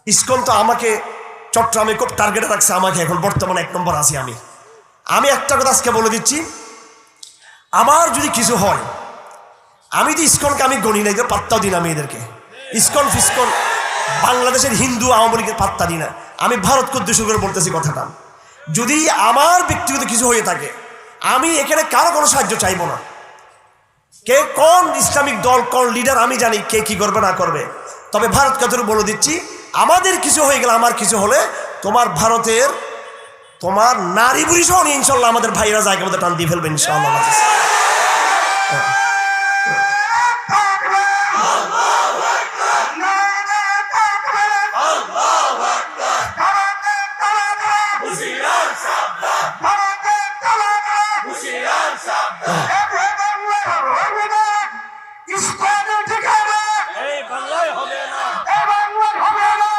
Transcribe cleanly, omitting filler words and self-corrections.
ISKCON তো আমাকে চট্টগ্রামে খুব টার্গেটে রাখছে, আমাকে এখন বর্তমানে 1 নম্বর আছি আমি একটা কথা আজকে বলে দিচ্ছি, আমার যদি কিছু হয়, আমি তো ইসকনকে আমি গণি নাই, পাত্তাও দিই না আমি এদেরকে। ইসকন ফিসকন বাংলাদেশের হিন্দু আওয়ামী লীগের পাত্তা দিই না। আমি ভারতকে উদ্দেশ্য করে বলতেছি কথাটা, যদি আমার ব্যক্তিগত কিছু হয়ে থাকে, আমি এখানে কারো কোনো সাহায্য চাইবো না। কে কোন ইসলামিক দল, কোন লিডার আমি জানি কে কি করবে না করবে। তবে ভারতকে ধরে বলে দিচ্ছি, আমাদের কিছু হয়ে গেলে, আমার কিছু হলে, তোমার ভারতের তোমার নারী বুড়ি সহ ইনশাল্লাহ আমাদের ভাইরা জায়গা মধ্যে টান দিয়ে ফেলবে ইনশাআল্লাহ।